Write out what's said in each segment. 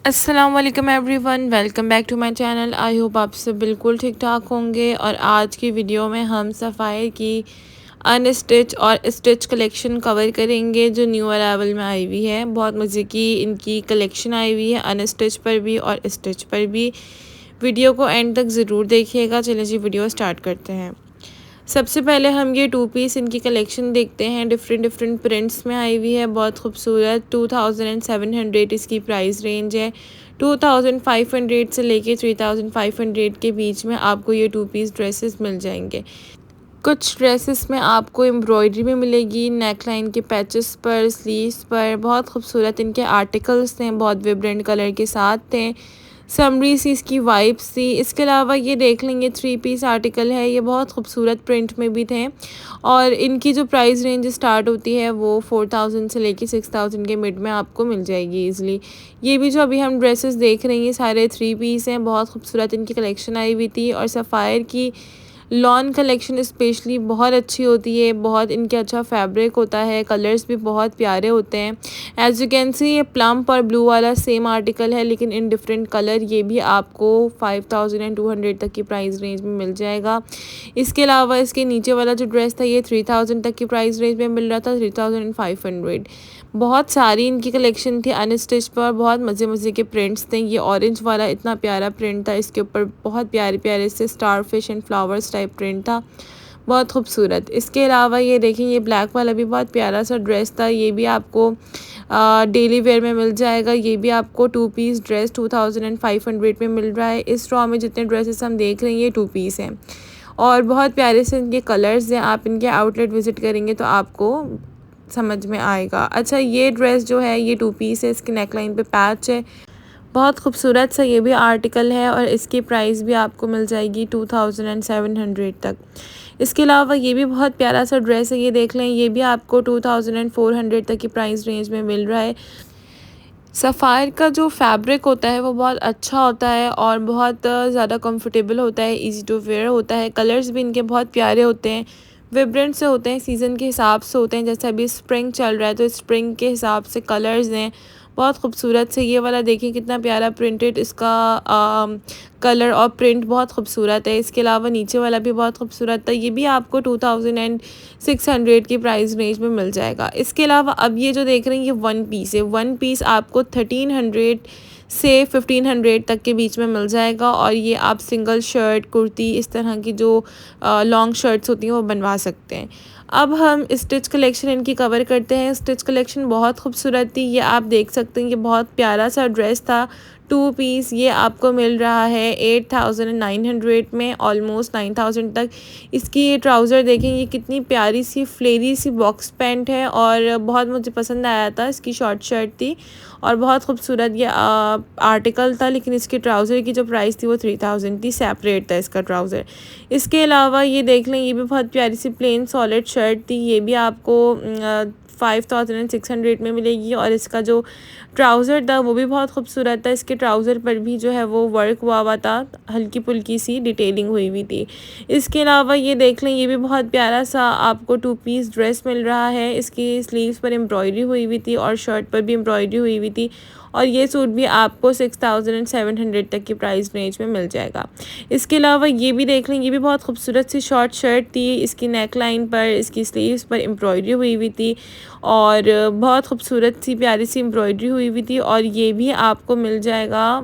अस्सलाम वालेकुम everyone, welcome back to my channel. I hope आप सब बिल्कुल ठीक ठाक होंगे। और आज की वीडियो में हम सफ़ायर की अनस्टिच और स्टिच कलेक्शन कवर करेंगे जो न्यू अराइवल में आई हुई है। बहुत मज़े की इनकी कलेक्शन आई हुई है, अनस्टिच पर भी और स्टिच पर भी। वीडियो को एंड तक ज़रूर देखिएगा। चलिए जी वीडियो स्टार्ट करते हैं। सबसे पहले हम ये 2 पीस इनकी कलेक्शन देखते हैं। डिफरेंट डिफरेंट प्रिंट्स में आई हुई है, बहुत खूबसूरत। 2700 इसकी प्राइस रेंज है। 2500 से लेके 3500 के बीच में आपको ये 2 पीस ड्रेसेस मिल जाएंगे। कुछ ड्रेसेस में आपको एम्ब्रॉयडरी भी मिलेगी, नेक लाइन के पैचेस पर, स्लीव्स पर। बहुत खूबसूरत इनके आर्टिकल्स थे, बहुत विब्रेंट कलर के साथ थे। समरी सी इसकी वाइब्स थी। इसके अलावा ये देख लेंगे 3 पीस आर्टिकल है, ये बहुत खूबसूरत प्रिंट में भी थे। और इनकी जो प्राइस रेंज स्टार्ट होती है वो 4000 से लेके 6000 के मिड में आपको मिल जाएगी ईज़िली। ये भी जो अभी हम ड्रेसेस देख रहे हैं सारे 3 पीस हैं। बहुत खूबसूरत इनकी कलेक्शन आई हुई थी। और सफ़ायर की लॉन कलेक्शन स्पेशली बहुत अच्छी होती है, बहुत इनके अच्छा फैब्रिक होता है, कलर्स भी बहुत प्यारे होते हैं। एज यू कैन सी ये प्लम और ब्लू वाला सेम आर्टिकल है लेकिन इन डिफरेंट कलर। ये भी आपको 5200 तक की प्राइस रेंज में मिल जाएगा। इसके अलावा इसके नीचे वाला जो ड्रेस था ये 3000 तक की प्राइस रेंज में मिल रहा था, 3500। बहुत सारी इनकी कलेक्शन थी अनस्टिच पर, बहुत मज़े मज़े के प्रिंट्स थे। ये ऑरेंज वाला इतना प्यारा प्रिंट था, इसके ऊपर बहुत प्यारे प्यारे से star fish and flowers type print था, बहुत खूबसूरत। इसके अलावा ये देखें, ये ब्लैक वाला भी बहुत प्यारा सा ड्रेस था। ये भी आपको डेली वेयर में मिल जाएगा। ये भी आपको 2 पीस ड्रेस 2500 में मिल रहा है। इस ड्रॉ में जितने ड्रेसेस हम देख रहे हैं ये 2 पीस हैं और बहुत प्यारे से इनके कलर्स हैं। आप इनके आउटलेट विज़िट करेंगे तो आपको समझ में आएगा। अच्छा, ये ड्रेस जो है ये 2 पीस है, इसकी नेकलाइन पे पैच है, बहुत खूबसूरत सा ये भी आर्टिकल है। और इसकी प्राइस भी आपको मिल जाएगी 2700 तक। इसके अलावा ये भी बहुत प्यारा सा ड्रेस है, ये देख लें, ये भी आपको 2400 तक की प्राइस रेंज में मिल रहा है। सफ़ायर का जो फैब्रिक होता है वो बहुत अच्छा होता है और बहुत ज़्यादा कंफर्टेबल होता है, इजी टू वेयर होता है। कलर्स भी इनके बहुत प्यारे होते हैं, विब्रेंट से होते हैं, सीज़न के हिसाब से होते हैं। जैसे अभी स्प्रिंग चल रहा है तो स्प्रिंग के हिसाब से कलर्स हैं, बहुत खूबसूरत से। ये वाला देखिए कितना प्यारा प्रिंटेड इसका कलर और प्रिंट बहुत खूबसूरत है। इसके अलावा नीचे वाला भी बहुत खूबसूरत था। ये भी आपको 2600 की प्राइस रेंज में मिल जाएगा। इसके अलावा अब ये जो देख रहे हैं ये 1 पीस है। 1 पीस आपको 1300 से 1500 तक के बीच में मिल जाएगा। और ये आप सिंगल शर्ट, कुर्ती, इस तरह की जो लॉन्ग शर्ट्स होती हैं वो बनवा सकते हैं। अब हम स्टिच कलेक्शन इनकी कवर करते हैं। स्टिच कलेक्शन बहुत खूबसूरत थी, ये आप देख सकते हैं। ये बहुत प्यारा सा ड्रेस था 2 पीस, ये आपको मिल रहा है 8900 में, ऑलमोस्ट 9000 तक। इसकी ये ट्राउज़र देखें, ये कितनी प्यारी सी फ्लेरी सी बॉक्स पैंट है और बहुत मुझे पसंद आया था। इसकी शॉर्ट शर्ट थी और बहुत खूबसूरत ये आर्टिकल था। लेकिन इसके ट्राउज़र की जो प्राइस थी वो 3000 थी, सेपरेट था इसका ट्राउज़र। इसके अलावा ये देख लें, ये भी बहुत प्यारी सी प्लेन सॉलिड शर्ट थी, ये भी आपको 5600 में मिलेगी। और इसका जो ट्राउज़र था वो भी बहुत खूबसूरत था। इसके ट्राउज़र पर भी जो है वो वर्क हुआ था, हल्की फुल्की सी डिटेलिंग हुई हुई थी। इसके अलावा ये देख लें, ये भी बहुत प्यारा सा आपको 2 पीस ड्रेस मिल रहा है। इसकी स्लीव्स पर एम्ब्रॉयडरी हुई हुई थी और शर्ट पर भी एम्ब्रॉयडरी हुई हुई थी। और ये सूट भी आपको 6700 तक की प्राइस रेंज में मिल जाएगा। इसके अलावा ये भी देख लें, ये भी बहुत खूबसूरत सी शॉर्ट शर्ट थी। इसकी नेक लाइन पर, इसकी स्लीव्स पर एम्ब्रॉयडरी हुई हुई थी और बहुत खूबसूरत सी प्यारी सी एम्ब्रॉयडरी हुई हुई थी। और ये भी आपको मिल जाएगा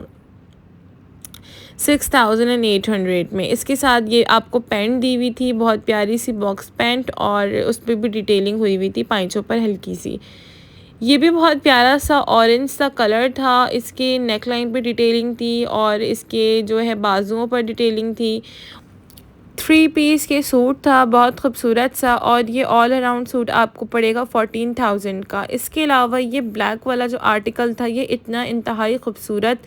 6800 में। इसके साथ ये आपको पैंट दी हुई थी, बहुत प्यारी सी बॉक्स पैंट, और उस पर भी डिटेलिंग हुई हुई थी पाइचों पर हल्की सी। ये भी बहुत प्यारा सा ऑरेंज सा कलर था। इसके नेक लाइन पर डिटेलिंग थी और इसके जो है बाजुओं पर डिटेलिंग थी। 3 पीस के सूट था, बहुत खूबसूरत सा। और ये ऑल अराउंड सूट आपको पड़ेगा 14000 का। इसके अलावा ये ब्लैक वाला जो आर्टिकल था ये इतना इंतहाई खूबसूरत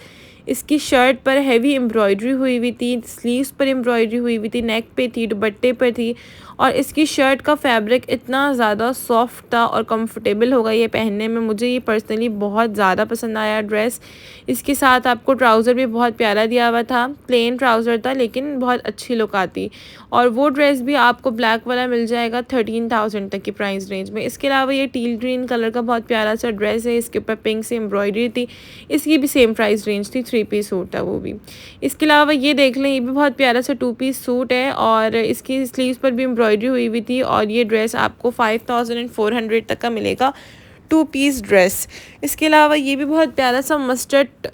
इसकी शर्ट पर हैवी एम्ब्रॉयडरी हुई हुई थी, स्लीव्स पर एम्ब्रॉयडरी हुई हुई थी, नेक पे थी, दुपट्टे पर थी। और इसकी शर्ट का फैब्रिक इतना ज़्यादा सॉफ्ट था और कंफर्टेबल होगा ये पहनने में। मुझे ये पर्सनली बहुत ज़्यादा पसंद आया ड्रेस। इसके साथ आपको ट्राउज़र भी बहुत प्यारा दिया हुआ था, प्लेन ट्राउज़र था लेकिन बहुत अच्छी लुक आती। और वो ड्रेस भी आपको ब्लैक वाला मिल जाएगा 13,000 तक की प्राइस रेंज में। इसके अलावा ये टील ग्रीन कलर का बहुत प्यारा सा ड्रेस है, इसके ऊपर पिंक से एम्ब्रॉयडरी थी, इसकी भी सेम प्राइस रेंज थी, 3 पीस सूट था वो भी। इसके अलावा ये देख लें, ये भी बहुत प्यारा सा 2 पीस सूट है और इसकी स्लीव्स पर भी एम्ब्रॉयडरी हुई हुई थी। और ये ड्रेस आपको 5400 तक का मिलेगा, 2 पीस ड्रेस। इसके अलावा ये भी बहुत प्यारा सा मस्टर्ड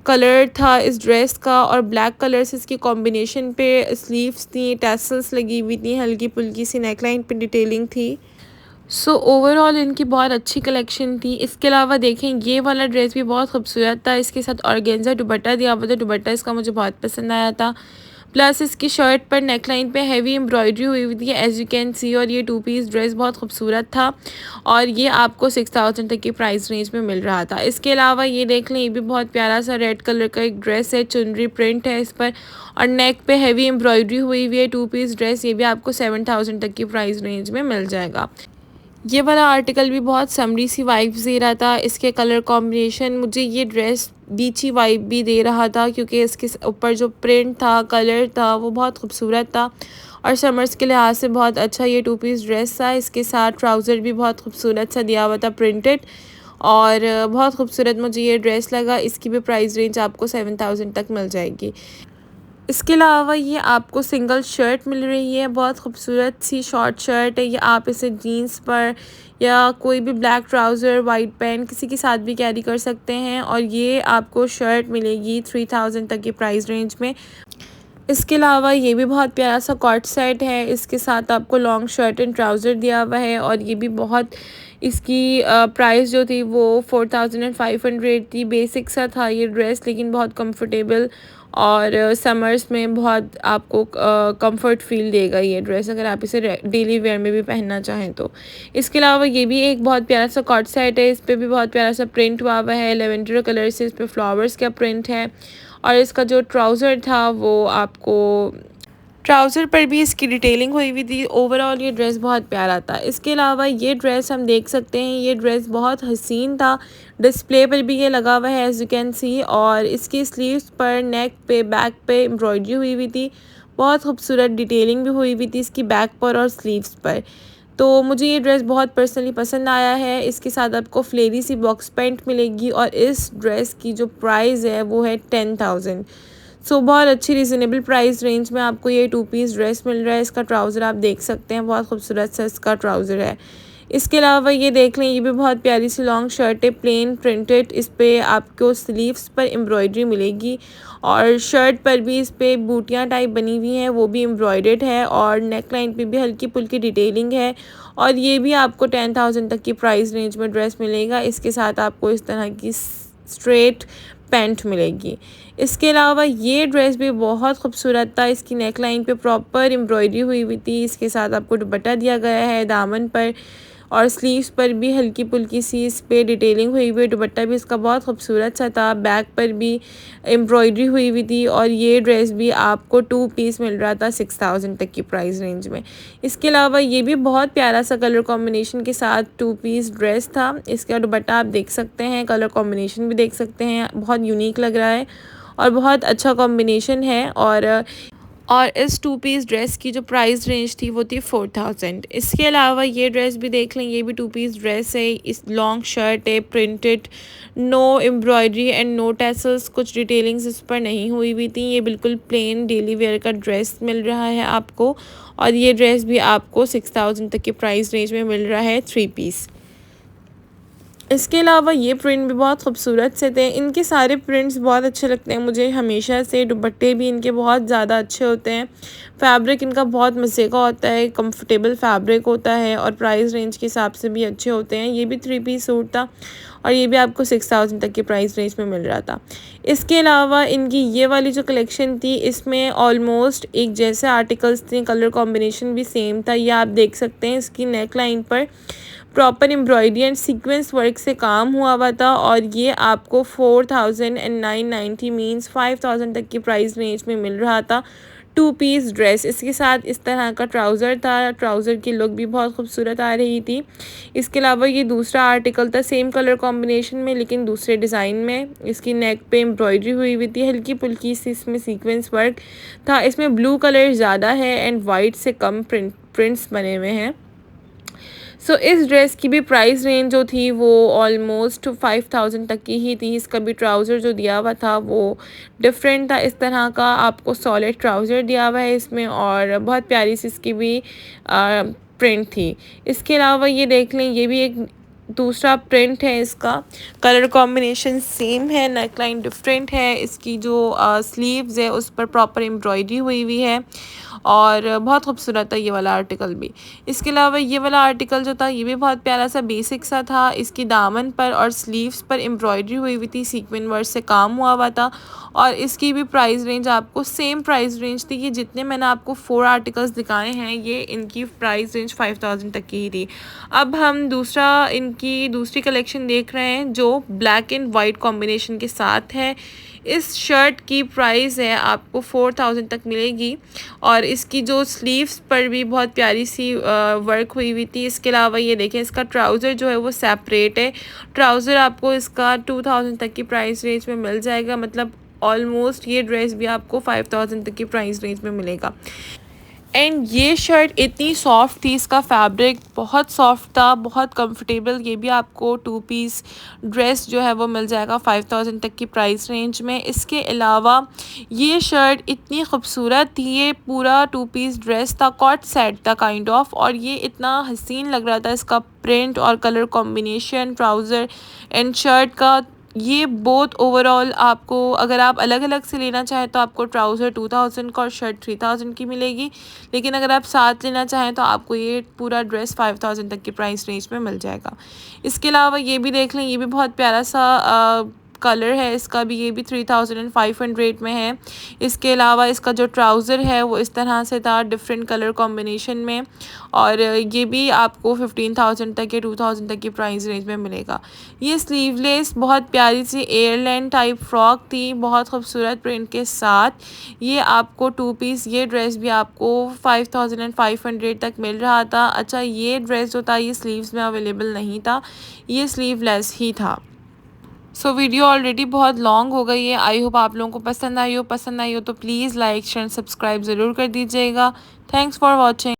कलर था इस ड्रेस का और ब्लैक कलर से इसकी कॉम्बिनेशन पे स्लीव्स थी, टैसल्स लगी हुई थी, हल्की फुल्की सी नेकलाइन पे डिटेलिंग थी। सो ओवरऑल इनकी बहुत अच्छी कलेक्शन थी। इसके अलावा देखें, ये वाला ड्रेस भी बहुत खूबसूरत था, इसके साथ ऑर्गेन्जा दुपट्टा दिया हुआ था, दुपट्टा इसका मुझे बहुत पसंद आया था। प्लस इसकी शर्ट पर नेकलाइन पे हैवी एम्ब्रॉयडरी हुई हुई थी एज यू कैन सी। और ये 2 पीस ड्रेस बहुत खूबसूरत था और ये आपको 6000 तक की प्राइस रेंज में मिल रहा था। इसके अलावा ये देख लें, ये भी बहुत प्यारा सा रेड कलर का एक ड्रेस है, चुनरी प्रिंट है इस पर और नेक पे हैवी एम्ब्रॉयडरी हुई हुई है, 2 पीस ड्रेस। ये भी आपको 7000 तक की प्राइस रेंज में मिल जाएगा। ये वाला आर्टिकल भी बहुत समरी सी वाइब्स दे रहा था। इसके कलर कॉम्बिनेशन, मुझे ये ड्रेस बीची वाइब भी दे रहा था क्योंकि इसके ऊपर जो प्रिंट था, कलर था, वो बहुत खूबसूरत था और समर्स के लिहाज से बहुत अच्छा ये 2 पीस ड्रेस था। इसके साथ ट्राउज़र भी बहुत खूबसूरत सा दिया हुआ था, प्रिंटेड, और बहुत खूबसूरत मुझे ये ड्रेस लगा। इसकी भी प्राइस रेंज आपको 7000 तक मिल जाएगी। इसके अलावा ये आपको सिंगल शर्ट मिल रही है, बहुत खूबसूरत सी शॉर्ट शर्ट है। ये आप इसे जीन्स पर या कोई भी ब्लैक ट्राउज़र, वाइट पैंट, किसी के साथ भी कैरी कर सकते हैं। और ये आपको शर्ट मिलेगी 3000 तक की प्राइस रेंज में। इसके अलावा ये भी बहुत प्यारा सा कॉट सेट है, इसके साथ आपको लॉन्ग शर्ट एंड ट्राउज़र दिया हुआ है और ये भी बहुत, इसकी प्राइस जो थी वो 4500 थी। बेसिक सा था ये ड्रेस लेकिन बहुत कंफर्टेबल और समर्स में बहुत आपको कंफर्ट फील देगा ये ड्रेस, अगर आप इसे डेली वेयर में भी पहनना चाहें तो। इसके अलावा ये भी एक बहुत प्यारा सा कॉट सेट है, इस पर भी बहुत प्यारा सा प्रिंट हुआ हुआ है, लेवेंडर कलर से इस पर फ्लावर्स का प्रिंट है। और इसका जो ट्राउज़र था वो आपको, ट्राउज़र पर भी इसकी डिटेलिंग हुई हुई थी। ओवरऑल ये ड्रेस बहुत प्यारा था। इसके अलावा ये ड्रेस हम देख सकते हैं, ये ड्रेस बहुत हसीन था, डिस्प्ले पर भी ये लगा हुआ है एज यू कैन सी। और इसकी स्लीव्स पर, नेक पे, बैक पे एम्ब्रॉयडरी हुई हुई थी, बहुत खूबसूरत डिटेलिंग भी हुई हुई थी इसकी बैक पर और स्लीव्स पर। तो मुझे ये ड्रेस बहुत पर्सनली पसंद आया है। इसके साथ आपको फ्लेरी सी बॉक्स पैंट मिलेगी और इस ड्रेस की जो प्राइस है वो है 10,000। सो बहुत अच्छी रिजनेबल प्राइस रेंज में आपको ये 2 पीस ड्रेस मिल रहा है। इसका ट्राउज़र आप देख सकते हैं, बहुत खूबसूरत सा इसका ट्राउज़र है। इसके अलावा ये देख लें, ये भी बहुत प्यारी सी लॉन्ग शर्ट है, प्लेन प्रिंटेड, इस पर आपको स्लीव्स पर एम्ब्रॉयडरी मिलेगी और शर्ट पर भी इस पर बूटियाँ टाइप बनी हुई हैं, वो भी एम्ब्रॉयडर्ड है और नेक लाइन पर भी हल्की फुल्की डिटेलिंग है। और ये भी आपको 10,000 तक की प्राइस रेंज में ड्रेस मिलेगा। इसके साथ आपको इस तरह की स्ट्रेट पैंट मिलेगी। इसके अलावा ये ड्रेस भी बहुत खूबसूरत था, इसकी नेक लाइन पे प्रॉपर एम्ब्रॉयडरी हुई हुई थी, इसके साथ आपको दुपट्टा दिया गया है दामन पर और स्लीव्स पर भी हल्की फुल्की सी इस पर डिटेलिंग हुई हुई। दुपट्टा भी इसका बहुत खूबसूरत सा था, बैक पर भी एम्ब्रॉयडरी हुई हुई थी और ये ड्रेस भी आपको 2 पीस मिल रहा था 6000 तक की प्राइस रेंज में। इसके अलावा ये भी बहुत प्यारा सा कलर कॉम्बिनेशन के साथ 2 पीस ड्रेस था। इसका दुपट्टा आप देख सकते हैं, कलर कॉम्बिनेशन भी देख सकते हैं, बहुत यूनिक लग रहा है और बहुत अच्छा कॉम्बिनेशन है। और इस 2 पीस ड्रेस की जो प्राइस रेंज थी वो थी 4000। इसके अलावा ये ड्रेस भी देख लें, ये भी 2 पीस ड्रेस है, इस लॉन्ग शर्ट है, printed, no embroidery and no tassels, कुछ डिटेलिंग्स इस पर नहीं हुई हुई थी। ये बिल्कुल प्लेन डेली वेयर का ड्रेस मिल रहा है आपको और ये ड्रेस भी आपको 6000 तक की प्राइस रेंज में मिल रहा है, 3 पीस। इसके अलावा ये प्रिंट भी बहुत खूबसूरत से थे, इनके सारे प्रिंट्स बहुत अच्छे लगते हैं मुझे हमेशा से। दुपट्टे भी इनके बहुत ज़्यादा अच्छे होते हैं, फैब्रिक इनका बहुत मज़े का होता है, कंफर्टेबल फैब्रिक होता है और प्राइस रेंज के हिसाब से भी अच्छे होते हैं। ये भी 3 पीस सूट था और ये भी आपको 6000 तक की प्राइस रेंज में मिल रहा था। इसके अलावा इनकी ये वाली जो कलेक्शन थी, इसमें ऑलमोस्ट एक जैसे आर्टिकल्स थे, कलर कॉम्बिनेशन भी सेम था। ये आप देख सकते हैं, इसकी नेक लाइन पर proper embroidery and sequence work से काम हुआ था और ये आपको 4990 मीन्स 5000 तक की प्राइस रेंज में मिल रहा था। 2 पीस ड्रेस, इसके साथ इस तरह का ट्राउज़र था। ट्राउज़र की लुक भी बहुत खूबसूरत आ रही थी। इसके अलावा ये दूसरा आर्टिकल था सेम कलर कॉम्बिनेशन में लेकिन दूसरे डिज़ाइन में। इसकी नेक पे एम्ब्रॉयडरी हुई हुई थी, हल्की फुल्की सी इसमें सीक्वेंस वर्क था। इसमें ब्लू कलर ज़्यादा है एंड वाइट से कम प्रिंट्स बने हुए हैं। इस ड्रेस की भी प्राइस रेंज जो थी वो ऑलमोस्ट 5000 तक की ही थी। इसका भी ट्राउज़र जो दिया हुआ था वो डिफरेंट था। इस तरह का आपको सॉलिड ट्राउज़र दिया हुआ है इसमें और बहुत प्यारी सी इसकी भी प्रिंट थी। इसके अलावा ये देख लें, ये भी एक दूसरा प्रिंट है। इसका कलर कॉम्बिनेशन सेम है, नेकलाइन डिफरेंट है। इसकी जो स्लीव्स है उस पर प्रॉपर एम्ब्रॉयडरी हुई हुई है और बहुत खूबसूरत था ये वाला आर्टिकल भी। इसके अलावा ये वाला आर्टिकल जो था ये भी बहुत प्यारा सा बेसिक सा था। इसकी दामन पर और स्लीव्स पर एम्ब्रॉयडरी हुई हुई थी, सीक्वेंस वर्क से काम हुआ था और इसकी भी प्राइस रेंज आपको सेम प्राइस रेंज थी। ये जितने मैंने आपको 4 आर्टिकल्स दिखाए हैं ये इनकी प्राइस रेंज 5000 तक की ही थी। अब हम इनकी दूसरी कलेक्शन देख रहे हैं जो ब्लैक एंड वाइट कॉम्बिनेशन के साथ है। इस शर्ट की प्राइस है आपको 4000 तक मिलेगी और इसकी जो स्लीव्स पर भी बहुत प्यारी सी वर्क हुई हुई थी। इसके अलावा ये देखें इसका ट्राउज़र जो है वो सेपरेट है। ट्राउज़र आपको इसका 2000 तक की प्राइस रेंज में मिल जाएगा, मतलब ऑलमोस्ट ये ड्रेस भी आपको 5000 तक की प्राइस रेंज में मिलेगा। एंड ये शर्ट इतनी सॉफ्ट थी, इसका फैब्रिक बहुत सॉफ्ट था, बहुत कंफर्टेबल। ये भी आपको 2 पीस ड्रेस जो है वो मिल जाएगा 5000 तक की प्राइस रेंज में। इसके अलावा ये शर्ट इतनी खूबसूरत थी, ये पूरा 2 पीस ड्रेस था, कॉट सेट था काइंड ऑफ, और ये इतना हसीन लग रहा था। इसका प्रिंट और colour combination trouser and shirt का, ये बोथ ओवरऑल आपको अगर आप अलग अलग से लेना चाहें तो आपको ट्राउज़र 2000 का और शर्ट 3000 की मिलेगी, लेकिन अगर आप साथ लेना चाहें तो आपको ये पूरा ड्रेस 5000 तक की प्राइस रेंज में मिल जाएगा। इसके अलावा ये भी देख लें, ये भी बहुत प्यारा सा कलर है इसका भी, ये भी 3500 में है। इसके अलावा इसका जो ट्राउज़र है वो इस तरह से था डिफरेंट कलर कॉम्बिनेशन में और ये भी आपको 15000 तक या 2000 तक की प्राइस रेंज में मिलेगा। ये स्लीवलेस बहुत प्यारी सी एयरलाइन टाइप फ्रॉक थी, बहुत खूबसूरत प्रिंट के साथ। ये आपको 2 पीस ये ड्रेस भी आपको 5500 तक मिल रहा था। अच्छा, ये ड्रेस जो था ये स्लीव्स में अवेलेबल नहीं था, ये स्लीवलेस ही था। वीडियो ऑलरेडी बहुत लॉन्ग हो गई है। आई होप आप लोगों को पसंद आई हो तो प्लीज़ लाइक शेयर सब्सक्राइब ज़रूर कर दीजिएगा। Thanks for watching.